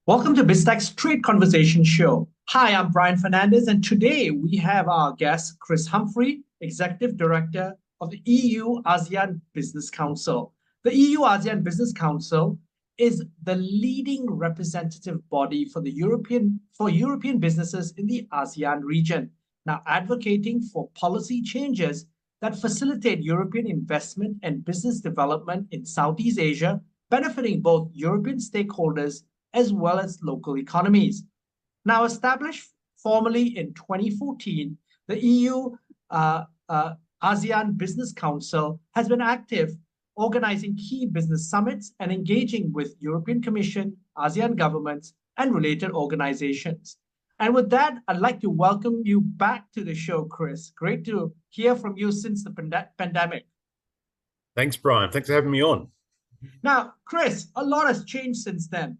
Welcome to BizTech's Trade Conversation Show. Hi, I'm Brian Fernandez, and today we have our guest, Chris Humphrey, Executive Director of the EU-ASEAN Business Council. The EU-ASEAN Business Council is the leading representative body for European businesses in the ASEAN region, now advocating for policy changes that facilitate European investment and business development in Southeast Asia, benefiting both European stakeholders as well as local economies. Now established formally in 2014, the EU ASEAN Business Council has been active, organizing key business summits and engaging with European Commission, ASEAN governments, and related organizations. And with that, I'd like to welcome you back to the show, Chris. Great to hear from you since the pandemic. Thanks, Brian. Thanks for having me on. Now, Chris, a lot has changed since then.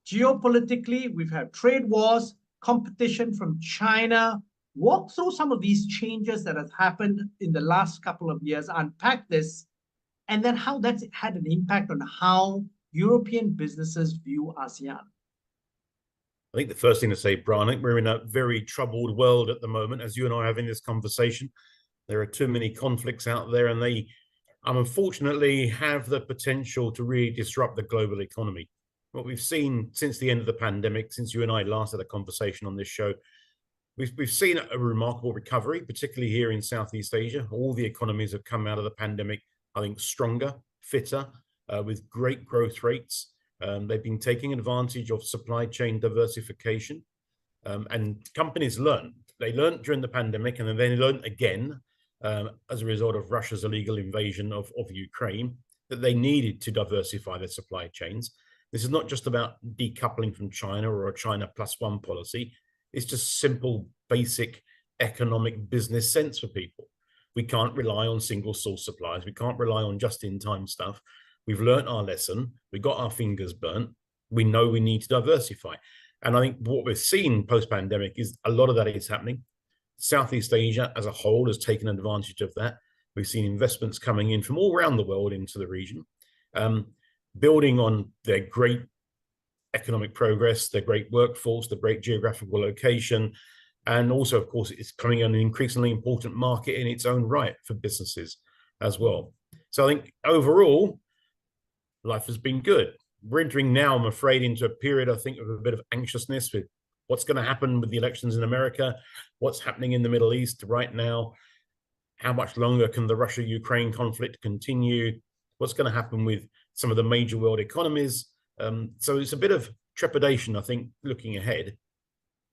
Geopolitically, we've had trade wars, competition from China. Walk through some of these changes that have happened in the last couple of years, unpack this, and then how that's had an impact on how European businesses view ASEAN. I think the first thing to say, Brian, I think we're in a very troubled world at the moment, as you and I are having this conversation. There are too many conflicts out there, and they unfortunately have the potential to really disrupt the global economy. What we've seen since the end of the pandemic, since you and I last had a conversation on this show, we've seen a remarkable recovery, particularly here in Southeast Asia. All the economies have come out of the pandemic, I think, stronger, fitter, with great growth rates. They've been taking advantage of supply chain diversification, and companies learned. They learned during the pandemic, and then they learned again as a result of Russia's illegal invasion of Ukraine, that they needed to diversify their supply chains. This is not just about decoupling from China or a China plus one policy. It's just simple, basic economic business sense for people. We can't rely on single source supplies. We can't rely on just-in-time stuff. We've learned our lesson. We got our fingers burnt. We know we need to diversify. And I think what we've seen post-pandemic is a lot of that is happening. Southeast Asia as a whole has taken advantage of that. We've seen investments coming in from all around the world into the region. Building on their great economic progress, their great workforce, the great geographical location, and also, of course, it's becoming an increasingly important market in its own right for businesses as well. So I think overall, life has been good. We're entering now, I'm afraid, into a period, I think, of a bit of anxiousness with what's going to happen with the elections in America, what's happening in the Middle East right now, how much longer can the Russia-Ukraine conflict continue, what's going to happen with some of the major world economies. So it's a bit of trepidation, I think, looking ahead.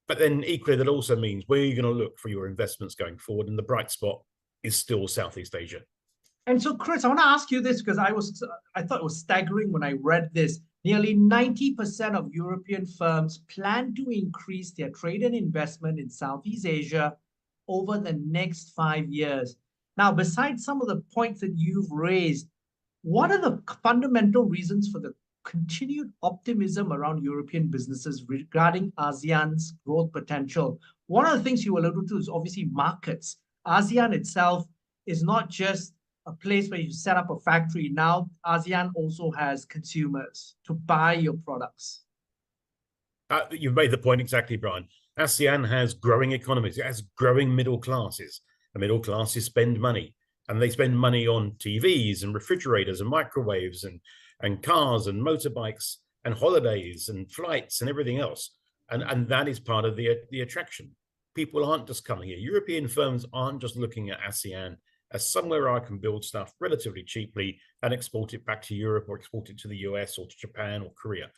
But then equally, that also means where you're going to look for your investments going forward. And the bright spot is still Southeast Asia. And so, Chris, I want to ask you this because I thought it was staggering when I read this. Nearly 90% of European firms plan to increase their trade and investment in Southeast Asia over the next 5 years. Now, besides some of the points that you've raised, what are the fundamental reasons for the continued optimism around European businesses regarding ASEAN's growth potential? One of the things you alluded to is obviously markets. ASEAN itself is not just a place where you set up a factory. Now, ASEAN also has consumers to buy your products. You've made the point exactly, Brian. ASEAN has growing economies. It has growing middle classes. The middle classes spend money. And they spend money on TVs and refrigerators and microwaves and cars and motorbikes and holidays and flights and everything else. And that is part of the attraction. People aren't just coming here. European firms aren't just looking at ASEAN as somewhere I can build stuff relatively cheaply and export it back to Europe or export it to the US or to Japan or Korea.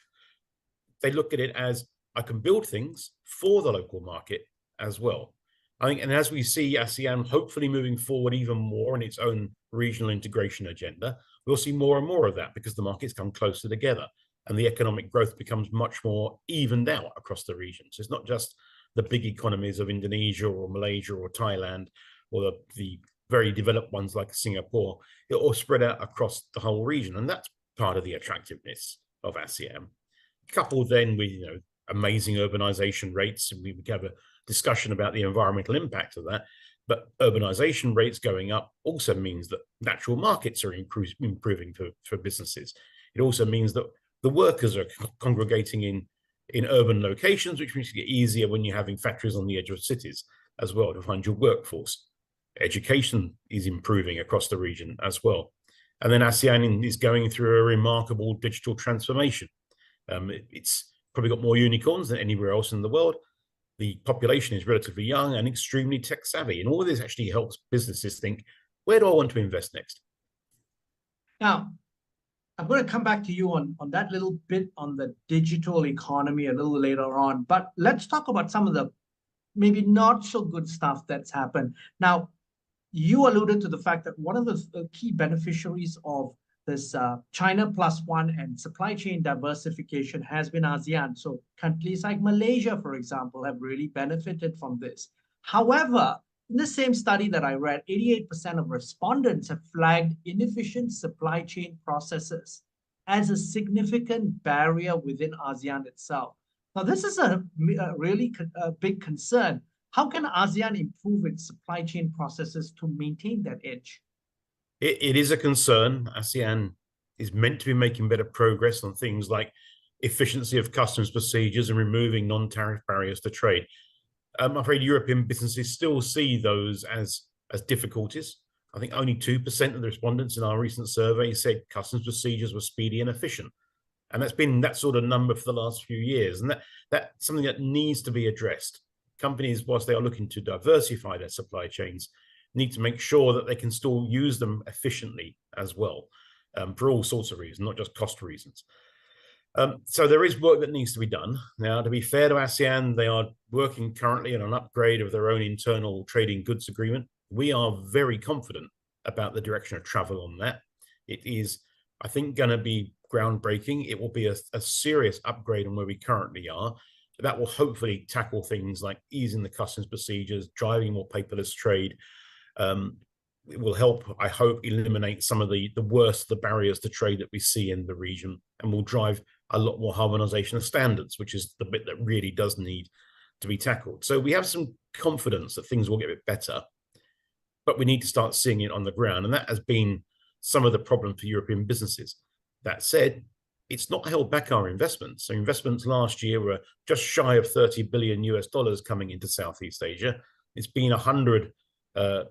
They look at it as I can build things for the local market as well. I think, and as we see ASEAN hopefully moving forward even more on its own regional integration agenda, we'll see more and more of that because the markets come closer together and the economic growth becomes much more evened out across the region. So it's not just the big economies of Indonesia or Malaysia or Thailand or the very developed ones like Singapore. It all spread out across the whole region, and that's part of the attractiveness of ASEAN. Coupled then with amazing urbanization rates, and we have a discussion about the environmental impact of that. But urbanization rates going up also means that natural markets are improving for businesses. It also means that the workers are congregating in in urban locations, which makes it easier when you're having factories on the edge of cities as well to find your workforce. Education is improving across the region as well. And then ASEAN is going through a remarkable digital transformation. It's probably got more unicorns than anywhere else in the world. The population is relatively young and extremely tech savvy. And all of this actually helps businesses think, where do I want to invest next? Now, I'm going to come back to you on that little bit on the digital economy a little later on. But let's talk about some of the maybe not so good stuff that's happened. Now, you alluded to the fact that one of the key beneficiaries of this China plus one and supply chain diversification has been ASEAN. So countries like Malaysia, for example, have really benefited from this. However, in the same study that I read, 88% of respondents have flagged inefficient supply chain processes as a significant barrier within ASEAN itself. Now, this is a really big concern. How can ASEAN improve its supply chain processes to maintain that edge? It is a concern. ASEAN is meant to be making better progress on things like efficiency of customs procedures and removing non-tariff barriers to trade. I'm afraid European businesses still see those as difficulties. I think only 2% of the respondents in our recent survey said customs procedures were speedy and efficient. And that's been that sort of number for the last few years. And that's something that needs to be addressed. Companies, whilst they are looking to diversify their supply chains, need to make sure that they can still use them efficiently as well, for all sorts of reasons, not just cost reasons. So there is work that needs to be done. Now, to be fair to ASEAN, they are working currently on an upgrade of their own internal trading goods agreement. We are very confident about the direction of travel on that. It is, I think, going to be groundbreaking. It will be a serious upgrade on where we currently are. That will hopefully tackle things like easing the customs procedures, driving more paperless trade. It will help, I hope, eliminate some of the worst, the barriers to trade that we see in the region, and will drive a lot more harmonization of standards, which is the bit that really does need to be tackled. So we have some confidence that things will get a bit better, but we need to start seeing it on the ground. And that has been some of the problem for European businesses. That said, it's not held back our investments. So investments last year were just shy of $30 billion coming into Southeast Asia. It's been $100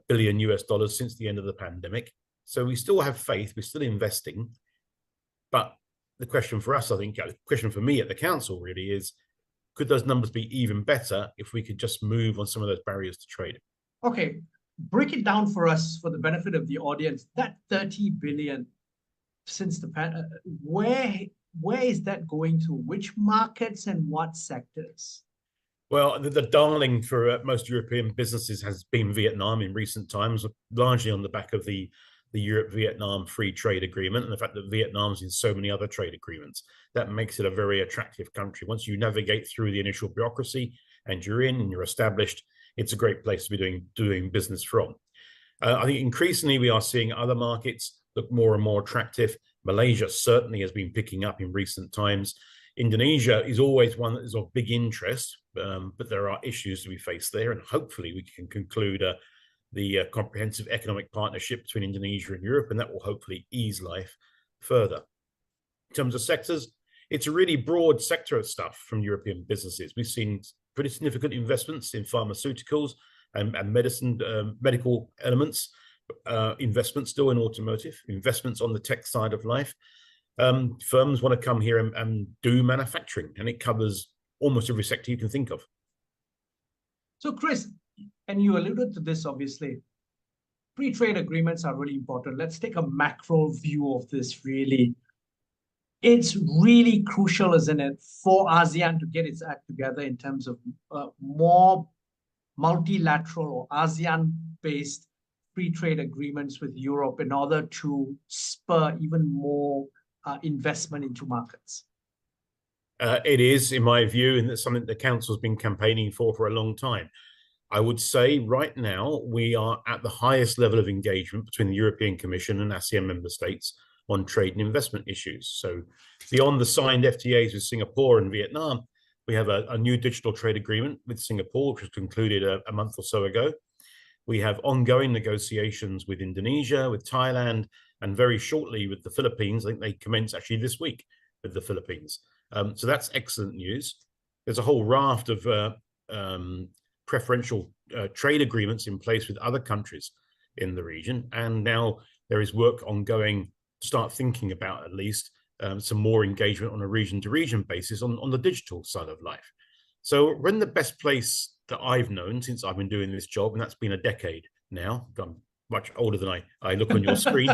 billion since the end of the pandemic. So we still have faith, we're still investing. But the question for us, I think, the question for me at the council really is, could those numbers be even better if we could just move on some of those barriers to trade? Okay, break it down for us for the benefit of the audience. That 30 billion since the where is that going to? Which markets and what sectors? Well, the darling for most European businesses has been Vietnam in recent times, largely on the back of the Europe-Vietnam free trade agreement and the fact that Vietnam's in so many other trade agreements. That makes it a very attractive country. Once you navigate through the initial bureaucracy and you're in and you're established, it's a great place to be doing business from. I think increasingly we are seeing other markets look more and more attractive. Malaysia certainly has been picking up in recent times. Indonesia is always one that is of big interest, but there are issues to be faced there, and hopefully we can conclude the comprehensive economic partnership between Indonesia and Europe, and that will hopefully ease life further. In terms of sectors, it's a really broad sector of stuff from European businesses. We've seen pretty significant investments in pharmaceuticals and medical elements, investments still in automotive, investments on the tech side of life. Firms want to come here and do manufacturing, and it covers almost every sector you can think of. So, Chris, and you alluded to this, obviously, free trade agreements are really important. Let's take a macro view of this, really. It's really crucial, isn't it, for ASEAN to get its act together in terms of more multilateral or ASEAN-based free trade agreements with Europe in order to spur even more investment into markets? It is, in my view, and that's something the council's been campaigning for a long time. I would say right now we are at the highest level of engagement between the European Commission and ASEAN member states on trade and investment issues. So beyond the signed FTAs with Singapore and Vietnam, we have a new digital trade agreement with Singapore, which was concluded a month or so ago. We have ongoing negotiations with Indonesia, with Thailand, and very shortly with the Philippines. I think they commence actually this week with the Philippines. So that's excellent news. there's a whole raft of preferential trade agreements in place with other countries in the region. And now there is work ongoing to start thinking about at least some more engagement on a region-to-region basis on the digital side of life. So we're in the best place that I've known since I've been doing this job, and that's been a decade now. I'm much older than I look on your screen.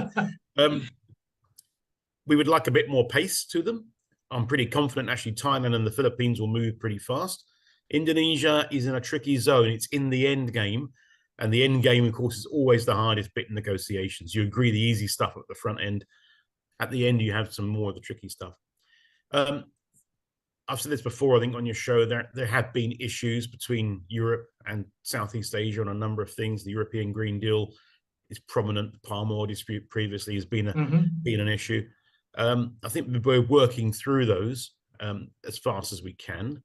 We would like a bit more pace to them. I'm pretty confident actually Thailand and the Philippines will move pretty fast. Indonesia is in a tricky zone. It's in the end game. And the end game, of course, is always the hardest bit in negotiations. You agree the easy stuff at the front end. At the end, you have some more of the tricky stuff. I've said this before, I think, on your show, there have been issues between Europe and Southeast Asia on a number of things. The European Green Deal is prominent. The palm oil dispute previously has been an issue. I think we're working through those as fast as we can.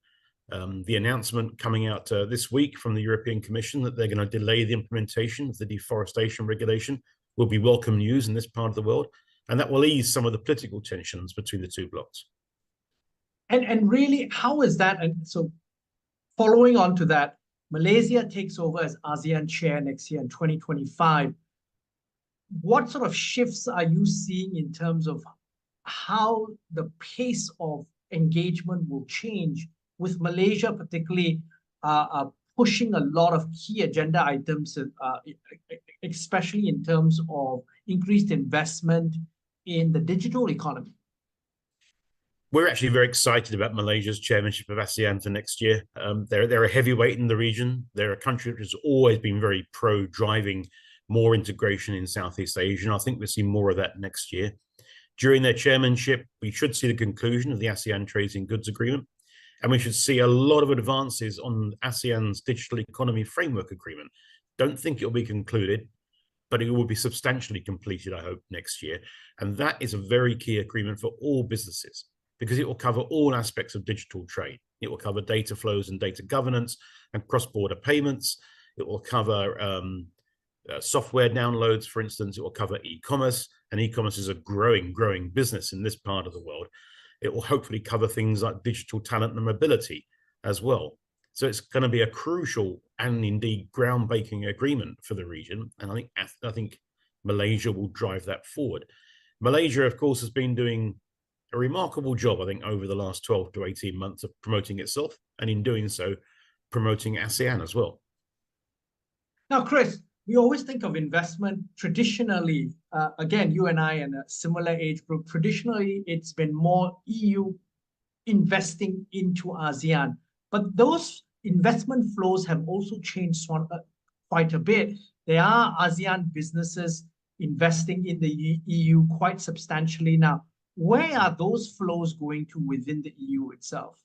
The announcement coming out this week from the European Commission that they're going to delay the implementation of the deforestation regulation will be welcome news in this part of the world. And that will ease some of the political tensions between the two blocs. And really, how is that? And so following on to that, Malaysia takes over as ASEAN chair next year in 2025. What sort of shifts are you seeing in terms of how the pace of engagement will change, with Malaysia particularly pushing a lot of key agenda items, especially in terms of increased investment in the digital economy? We're actually very excited about Malaysia's chairmanship of ASEAN for next year. They're a heavyweight in the region. They're a country which has always been very pro-driving more integration in Southeast Asia, and I think we'll see more of that next year. During their chairmanship, we should see the conclusion of the ASEAN Trade in Goods Agreement, and we should see a lot of advances on ASEAN's Digital Economy Framework Agreement. Don't think it'll be concluded, but it will be substantially completed, I hope, next year. And that is a very key agreement for all businesses, because it will cover all aspects of digital trade. It will cover data flows and data governance and cross-border payments. It will cover software downloads, for instance. It will cover e-commerce, and e-commerce is a growing business in this part of the world. It will hopefully cover things like digital talent and mobility as well. So it's going to be a crucial and indeed groundbreaking agreement for the region. And I think Malaysia will drive that forward. Malaysia, of course, has been doing a remarkable job, I think, over the last 12 to 18 months of promoting itself, and in doing so, promoting ASEAN as well. Now, Chris, we always think of investment traditionally, again, you and I and a similar age group, traditionally, it's been more EU investing into ASEAN. But those investment flows have also changed quite a bit. There are ASEAN businesses investing in the EU quite substantially now. Where are those flows going to within the EU itself?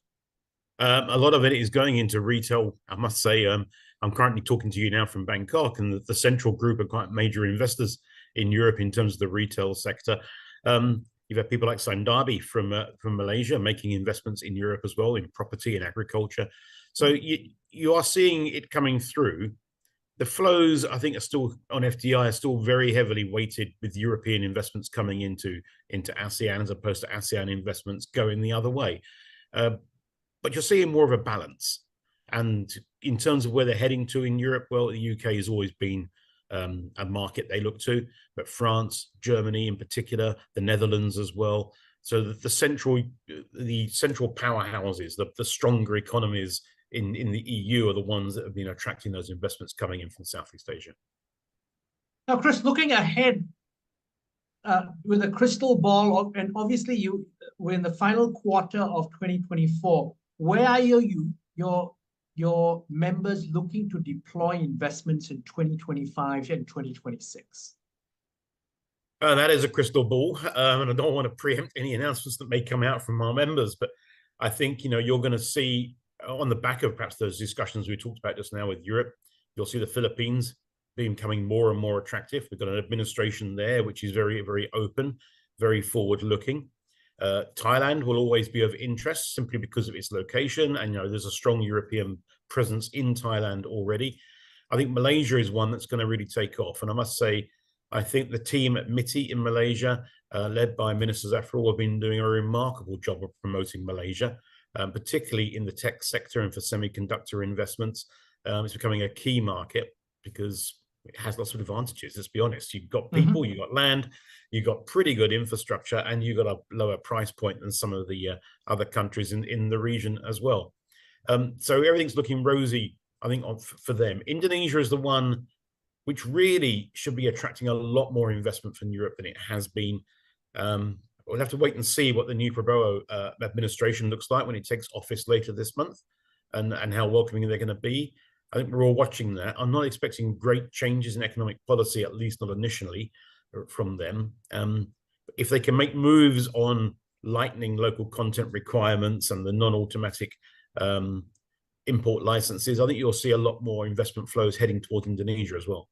A lot of it is going into retail. I must say, I'm currently talking to you now from Bangkok, and the Central Group are quite major investors in Europe in terms of the retail sector. You've had people like Sandabi from Malaysia making investments in Europe as well, in property and agriculture. So you are seeing it coming through. The flows, I think, are still on FDI, are still very heavily weighted, with European investments coming into ASEAN as opposed to ASEAN investments going the other way. But you're seeing more of a balance. And in terms of where they're heading to in Europe, well, the UK has always been a market they look to, but France, Germany in particular, the Netherlands as well. So the central powerhouses, the stronger economies in the EU are the ones that have been attracting those investments coming in from Southeast Asia. Now, Chris, looking ahead with a crystal ball, and obviously we're in the final quarter of 2024. Where are your members looking to deploy investments in 2025 and 2026? That is a crystal ball, and I don't want to preempt any announcements that may come out from our members, but I think you're going to see, on the back of perhaps those discussions we talked about just now with Europe, you'll see the Philippines becoming more and more attractive. We've got an administration there which is very, very open, very forward-looking. Thailand will always be of interest simply because of its location, and there's a strong European presence in Thailand already. I think Malaysia is one that's going to really take off, and I must say, I think the team at MITI in Malaysia, led by Minister Zafrul, have been doing a remarkable job of promoting Malaysia. particularly in the tech sector and for semiconductor investments. It's becoming a key market because it has lots of advantages. Let's be honest. You've got people, you've got land, you've got pretty good infrastructure, and you've got a lower price point than some of the other countries in the region as well. So everything's looking rosy, I think, for them. Indonesia is the one which really should be attracting a lot more investment from Europe than it has been. We'll have to wait and see what the new Prabowo administration looks like when it takes office later this month, and how welcoming they're going to be. I think we're all watching that. I'm not expecting great changes in economic policy, at least not initially, from them. If they can make moves on lightening local content requirements and the non-automatic import licenses, I think you'll see a lot more investment flows heading towards Indonesia as well.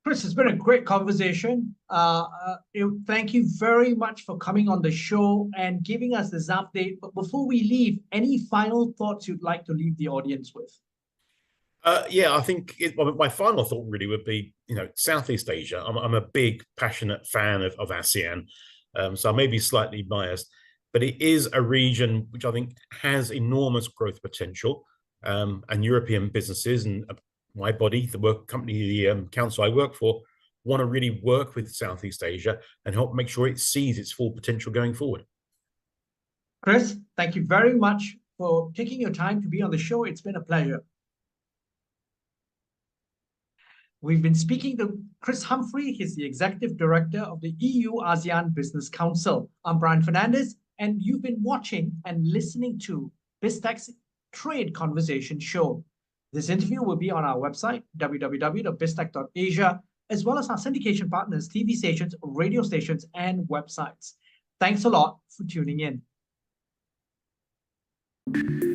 Chris, it's been a great conversation. Thank you very much for coming on the show and giving us this update. But before we leave, any final thoughts you'd like to leave the audience with? Yeah, I think my final thought really would be, Southeast Asia. I'm a big, passionate fan of ASEAN, so I may be slightly biased, but it is a region which I think has enormous growth potential, and European businesses and my body, the work company, the council I work for, want to really work with Southeast Asia and help make sure it sees its full potential going forward. Chris, thank you very much for taking your time to be on the show. It's been a pleasure. We've been speaking to Chris Humphrey. He's the Executive Director of the EU-ASEAN Business Council. I'm Brian Fernandez, and you've been watching and listening to BizTech's Trade Conversation Show. This interview will be on our website, www.biztech.asia, as well as our syndication partners, TV stations, radio stations, and websites. Thanks a lot for tuning in.